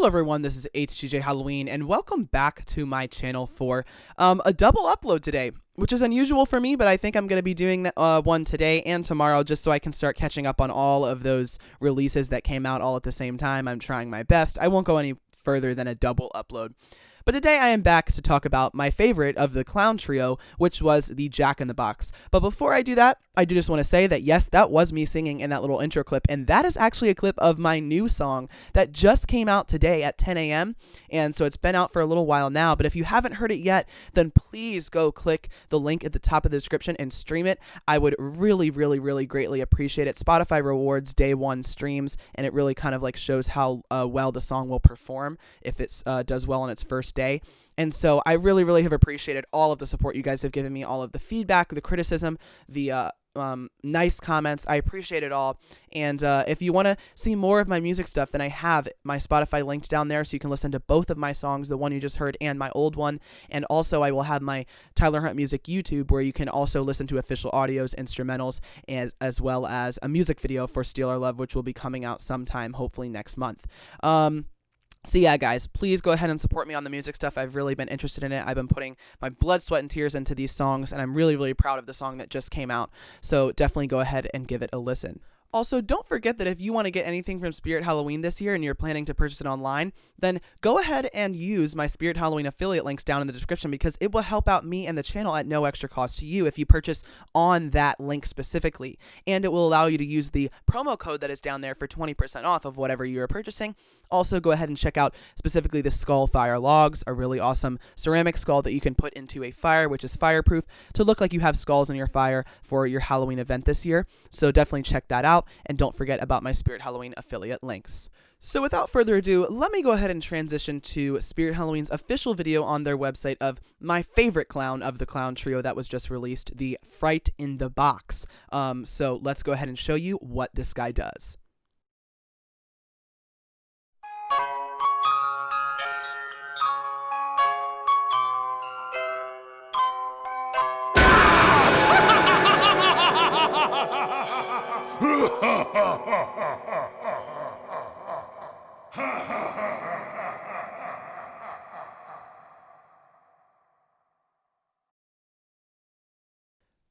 Hello everyone, this is HGJ Halloween, and welcome back to my channel for a double upload today, which is unusual for me, but I think I'm going to be doing that, one today and tomorrow just so I can start catching up on all of those releases that came out all at the same time. I'm trying my best. I won't go any further than a double upload. But today I am back to talk about my favorite of the clown trio, which was the Jack in the Box. But before I do that, I do just want to say that yes, that was me singing in that little intro clip, and that is actually a clip of my new song that just came out today at 10 a.m. And so it's been out for a little while now, but if you haven't heard it yet, then please go click the link at the top of the description and stream it. I would really greatly appreciate it. Spotify rewards day one streams, and it really kind of like shows how well the song will perform if it does well on its first day. And so I really have appreciated all of the support you guys have given me, all of the feedback, the criticism, the nice comments. I appreciate it all. And if you want to see more of my music stuff, then I have my Spotify linked down there, so you can listen to both of my songs, the one you just heard and my old one. And also I will have my Tyler Hunt Music YouTube, where you can also listen to official audios, instrumentals, as well as a music video for Steal Our Love, which will be coming out sometime, hopefully next month. So yeah, guys, please go ahead and support me on the music stuff. I've really been interested in it. I've been putting my blood, sweat, and tears into these songs, and I'm really proud of the song that just came out. So definitely go ahead and give it a listen. Also, don't forget that if you want to get anything from Spirit Halloween this year and you're planning to purchase it online, then go ahead and use my Spirit Halloween affiliate links down in the description, because it will help out me and the channel at no extra cost to you if you purchase on that link specifically. And it will allow you to use the promo code that is down there for 20% off of whatever you are purchasing. Also, go ahead and check out specifically the Skull Fire Logs, a really awesome ceramic skull that you can put into a fire, which is fireproof, to look like you have skulls in your fire for your Halloween event this year. So definitely check that out. And don't forget about my Spirit Halloween affiliate links. So without further ado, let me go ahead and transition to Spirit Halloween's official video on their website of my favorite clown of the clown trio that was just released, the Fright in the Box. So let's go ahead and show you what this guy does.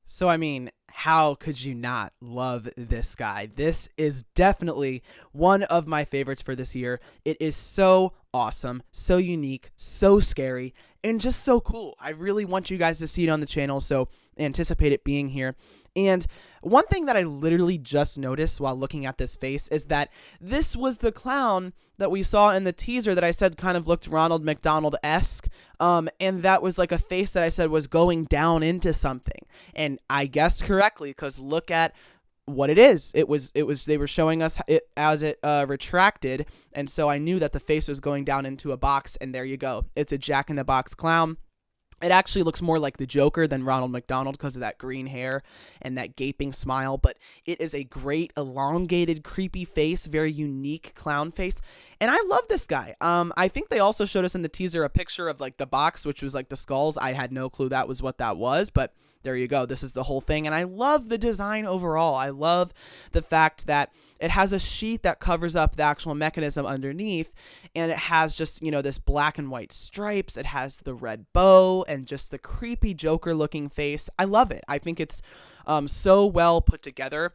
So, I mean, how could you not love this guy? This is definitely one of my favorites for this year. It is so awesome, so unique, so scary, and just so cool. I really want you guys to see it on the channel, so anticipate it being here. And one thing that I literally just noticed while looking at this face is that this was the clown that we saw in the teaser that I said kind of looked Ronald McDonald-esque, and that was like a face that I said was going down into something. And I guessed correctly, because look at what it is. It was they were showing us it as it retracted, and so I knew that the face was going down into a box, and there you go. It's a Jack in the Box clown. It actually looks more like the Joker than Ronald McDonald because of that green hair and that gaping smile, but it is a great, elongated, creepy face, very unique clown face, and I love this guy. I think they also showed us in the teaser a picture of like the box, which was like the skulls. I had no clue that was what that was, but there you go. This is the whole thing, and I love the design overall. I love the fact that it has a sheath that covers up the actual mechanism underneath, and it has just, you know, this black and white stripes. It has the red bow and just the creepy Joker-looking face. I love it. I think it's so well put together.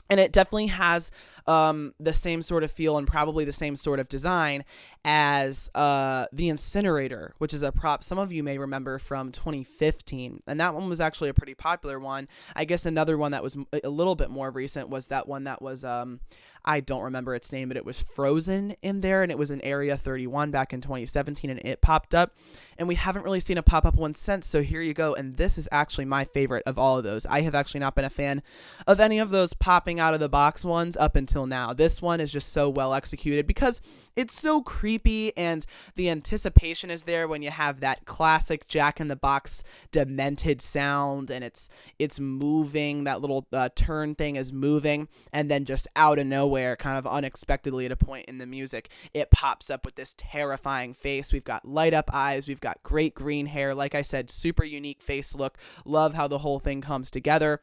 And it definitely has the same sort of feel and probably the same sort of design as the Incinerator, which is a prop some of you may remember from 2015. And that one was actually a pretty popular one. I guess another one that was a little bit more recent was that one that was, I don't remember its name, but it was frozen in there, and it was in Area 31 back in 2017, and it popped up. And we haven't really seen a pop-up one since, so here you go. And this is actually my favorite of all of those. I have actually not been a fan of any of those popping out of the box ones up until now. This one is just so well executed because it's so creepy, and the anticipation is there when you have that classic Jack in the Box demented sound, and it's moving. That little turn thing is moving, and then just out of nowhere, kind of unexpectedly at a point in the music, it pops up with this terrifying face. We've got light up eyes. We've got great green hair. Like I said, super unique face look. Love how the whole thing comes together.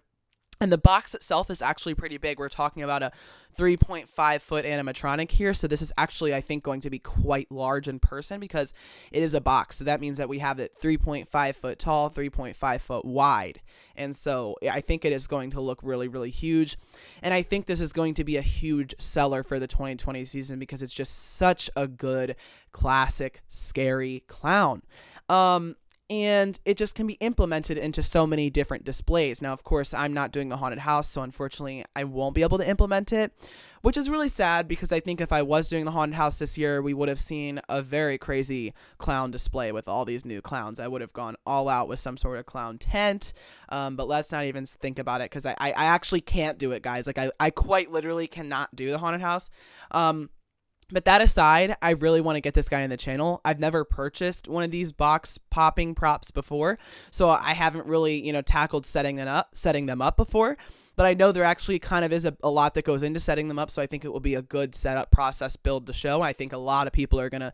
And the box itself is actually pretty big. We're talking about a 3.5 foot animatronic here. So this is actually, I think, going to be quite large in person because it is a box. So that means that we have it 3.5 foot tall, 3.5 foot wide. And so I think it is going to look really, really huge. And I think this is going to be a huge seller for the 2020 season because it's just such a good, classic, scary clown. And it just can be implemented into so many different displays. Now, of course, I'm not doing the haunted house, so unfortunately, I won't be able to implement it, which is really sad because I think if I was doing the haunted house this year, we would have seen a very crazy clown display with all these new clowns. I would have gone all out with some sort of clown tent, but let's not even think about it because I actually can't do it, guys. Like, I quite literally cannot do the haunted house. But that aside, I really want to get this guy in the channel. I've never purchased one of these box popping props before, so I haven't really, tackled setting them up before. But I know there actually kind of is a lot that goes into setting them up, so I think it will be a good setup process build to show. I think a lot of people are going to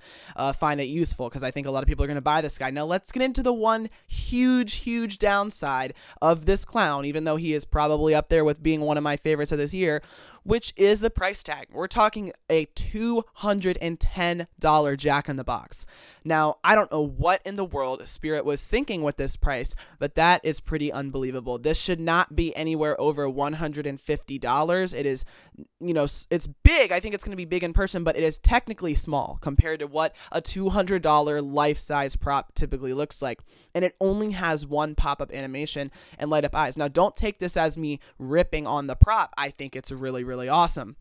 find it useful because I think a lot of people are going to buy this guy. Now, let's get into the one huge downside of this clown, even though he is probably up there with being one of my favorites of this year, which is the price tag. We're talking a $210 Jack-in-the-Box. Now, I don't know what in the world Spirit was thinking with this price, but that is pretty unbelievable. This should not be anywhere over $150. It is, it's big. I think it's going to be big in person, but it is technically small compared to what a $200 life-size prop typically looks like. And it only has one pop-up animation and light up eyes. Now, don't take this as me ripping on the prop. I think it's really awesome.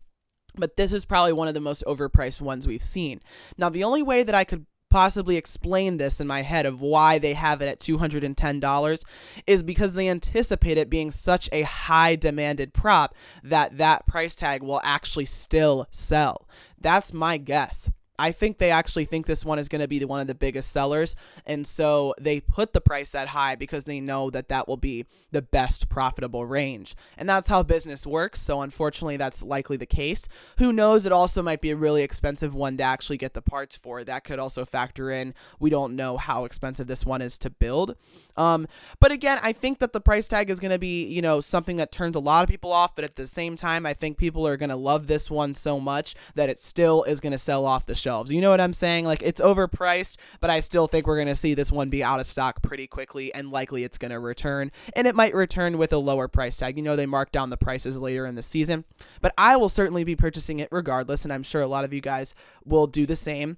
But this is probably one of the most overpriced ones we've seen. Now, the only way that I could possibly explain this in my head of why they have it at $210 is because they anticipate it being such a high demanded prop that price tag will actually still sell. That's my guess. I think they actually think this one is going to be one of the biggest sellers, and so they put the price that high because they know that will be the best profitable range. And that's how business works, so unfortunately that's likely the case. Who knows, it also might be a really expensive one to actually get the parts for. That could also factor in. We don't know how expensive this one is to build. But again, I think that the price tag is going to be, something that turns a lot of people off, but at the same time, I think people are going to love this one so much that it still is going to sell off the shelves. You know what I'm saying? Like, it's overpriced, but I still think we're going to see this one be out of stock pretty quickly, and likely it's going to return, and it might return with a lower price tag. They mark down the prices later in the season, but I will certainly be purchasing it regardless, and I'm sure a lot of you guys will do the same.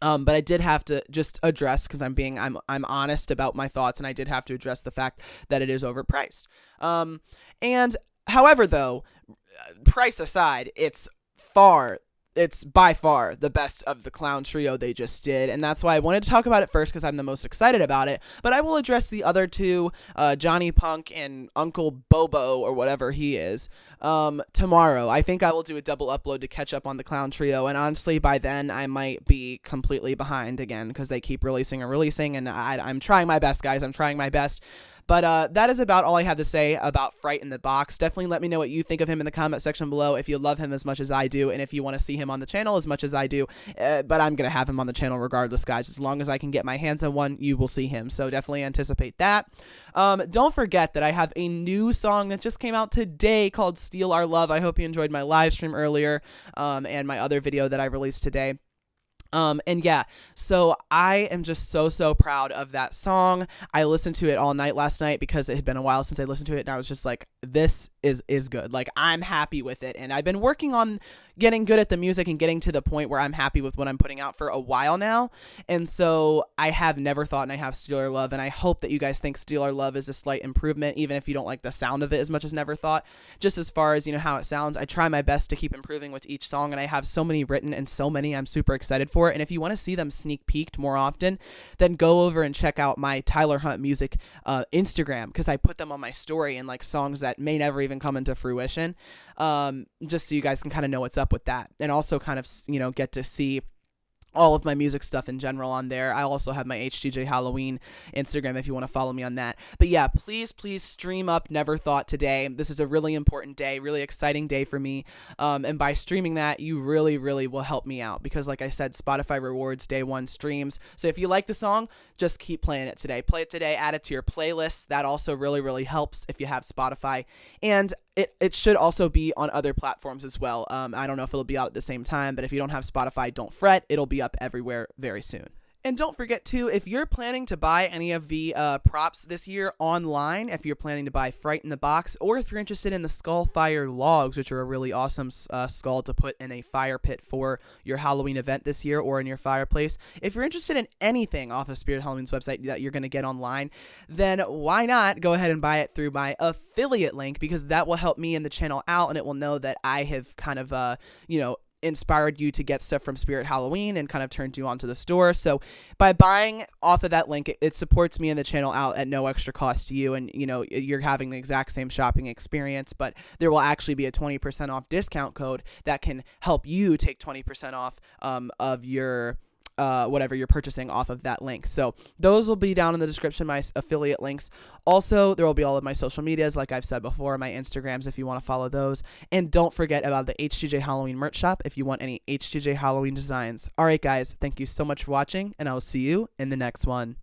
But I did have to just address, because I'm honest about my thoughts, and I did have to address the fact that it is overpriced. And however, though, price aside, it's by far the best of the clown trio they just did, and that's why I wanted to talk about it first because I'm the most excited about it, but I will address the other two, Johnny Punk and Uncle Bobo, or whatever he is, tomorrow. I think I will do a double upload to catch up on the clown trio, and honestly, by then, I might be completely behind again because they keep releasing, and I'm trying my best, guys. I'm trying my best. But that is about all I have to say about Fright in the Box. Definitely let me know what you think of him in the comment section below, if you love him as much as I do, and if you want to see him on the channel as much as I do. But I'm going to have him on the channel regardless, guys. As long as I can get my hands on one, you will see him. So definitely anticipate that. Don't forget that I have a new song that just came out today called Steal Our Love. I hope you enjoyed my live stream earlier and my other video that I released today. And yeah, so I am just so proud of that song. I listened to it all night last night because it had been a while since I listened to it, and I was just like, this is good. Like, I'm happy with it, and I've been working on getting good at the music and getting to the point where I'm happy with what I'm putting out for a while now, and so I have never thought, and I have Steal Our Love, and I hope that you guys think Steal Our Love is a slight improvement, even if you don't like the sound of it as much as Never Thought. Just as far as, how it sounds, I try my best to keep improving with each song, and I have so many written and so many I'm super excited for. And if you want to see them sneak peeked more often, then go over and check out my Tyler Hunt Music Instagram, because I put them on my story, and like songs that may never even come into fruition, just so you guys can kind of know what's up with that, and also kind of get to see all of my music stuff in general on there. I also have my HTJ Halloween Instagram if you want to follow me on that. But yeah, please stream up Never Thought today. This is a really important day, really exciting day for me. And by streaming that, you really, really will help me out because, like I said, Spotify rewards day one streams. So if you like the song, just keep playing it today. Play it today, add it to your playlist. That also really, really helps if you have Spotify. And it should also be on other platforms as well. I don't know if it'll be out at the same time, but if you don't have Spotify, don't fret. It'll be up everywhere very soon. And don't forget, too, if you're planning to buy any of the props this year online, if you're planning to buy Fright in the Box, or if you're interested in the Skullfire logs, which are a really awesome skull to put in a fire pit for your Halloween event this year or in your fireplace, if you're interested in anything off of Spirit Halloween's website that you're going to get online, then why not go ahead and buy it through my affiliate link, because that will help me and the channel out, and it will know that I have kind of, inspired you to get stuff from Spirit Halloween and kind of turned you onto the store. So by buying off of that link, it supports me and the channel out at no extra cost to you, and you're having the exact same shopping experience, but there will actually be a 20% off discount code that can help you take 20% off of your whatever you're purchasing off of that link. So those will be down in the description, my affiliate links. Also, there will be all of my social medias, like I've said before, my Instagrams if you want to follow those. And don't forget about the HTJ Halloween merch shop if you want any HTJ Halloween designs. All right, guys, thank you so much for watching, and I will see you in the next one.